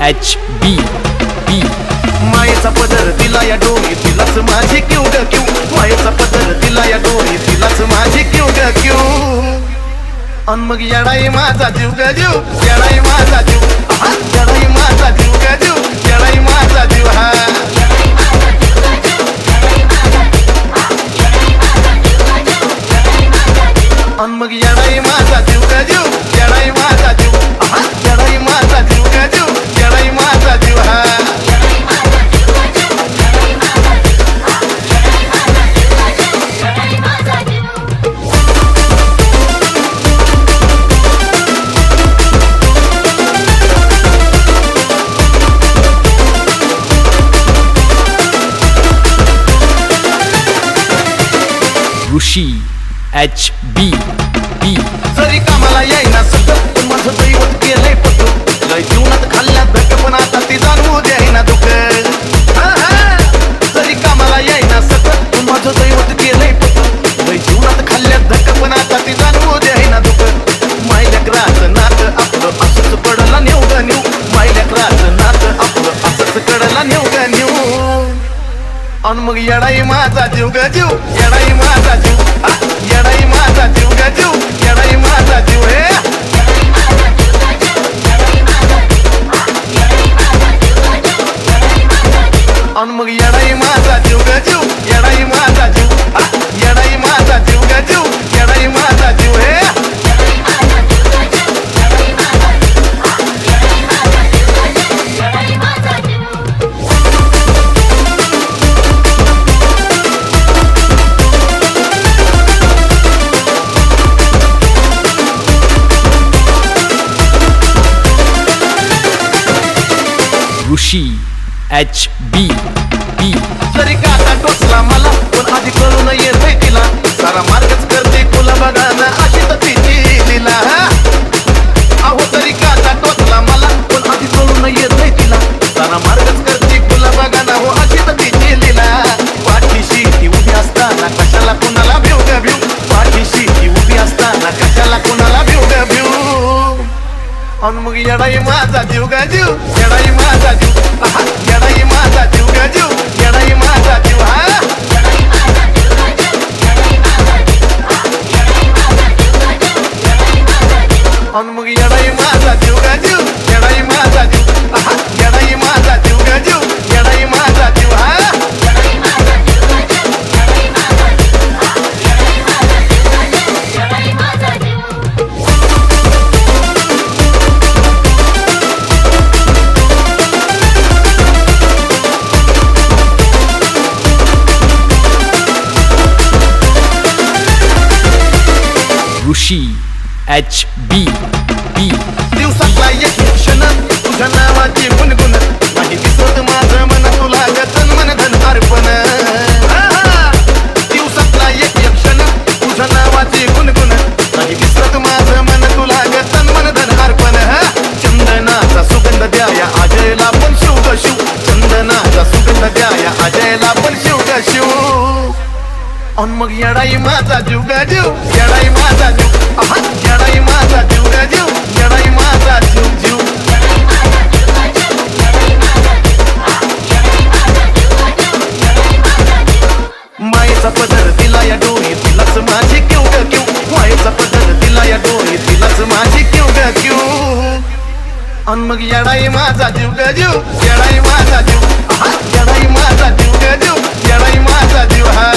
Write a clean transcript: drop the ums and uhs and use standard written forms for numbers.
HB मायेचा पदर दिला या डोळी तिलाच माझी क्यू ग क्यू मायेचा पदर दिला या डोळी तिलाच माझी क्यू ग क्यू अन मग येडाई माझा जीव ग जीव येडाई माझा जीव येडाई माझा जीव ग जीव येडाई माझा जीव हा अन मग येडाई माझा जीव ग जीव येडाई माझा जीव येडाई माझा जीव ग जीव येडाई माझा जीव हा ऋषी HB जरी कामाला येईना सतत पण माझं दैवत केलंय पटू लय जीवनात खाल्ल्या धक पण आता ती जाणवू द्यायना दुःख जरी कामाला येईना सतत पण माझं दैवत केलंय पटू लय जीवनात खाल्ल्या धक पण आता ती जाणवू द्यायना दुःख मायल्याकराचं नातं आपलं असंच कडला नेऊ ग नेऊ मायल्याकराचं नातं आपलं असंच कडला नेऊ ग नेऊ अन मग येडाई माझा जीव ग जीव येडाई माझा जीव येडाई माझा जीव ग जीव येडाई माझा जीव हे अन मग येडाई माझा जीव ग जीव येडाई माझा जीव येडाई माझा जीव ग जीव येडाई माझा जीव हे ऋषी HB जरी काटा टोचला मला पण आधी कळून येतंय तिला सारा मार्गच करते तुला बघा ना अशी तर तिची लीला अहो तरी काटा टोचला मला पण आधी कळून येतंय तिला सारा मार्गच करते तुला बघा ना हो अशी तर तिची लीला पाठीशी ती उभी असताना कशाला कुणाला भिव ग भिव पाठीशी ती उभी असताना कशाला कुणाला भिव ग भिव अन मग येडाई माझा जीव ग जीव येडाई माझा जीव येडाई माझा जीव ग जीव येडाई माझा जीव हा अन मग येडाई माझा जीव ग जीव येडाई माझा जीव येडाई माझा जीव ग जीव येडाई माझा जीव हा ऋषी HB दिवसातला एक क्षण तुझ्या नावाची गुणगुण नाही दिसत माझं मन तुला गतन मन धन अर्पण दिवसातला एक क्षण तुझ्या नावाची गुणगुण नाही दिसत माझं मन तुला गतन मन धन अर्पण चंदनाचा सुगंध द्या या अजयला पण शिव ग शिव चंदनाचा सुगंध द्या या अजयला पण शिव ग शिव अन मग येडाई माझा जीव ग जीव येडाई माझा जीव येडाई माझा जीव ग जीव येडाई माझा जीव जीव मायेचा पदर दिला या डोळी तिलाच माझी क्यू ग क्यू मायेचा पदर दिला या डोळी तिलाच माझी क्यू ग क्यू अन मग येडाई माझा जीव ग जीव येडाई माझा जीव येडाई माझा जीव ग जीव येडाई माझा जीव हा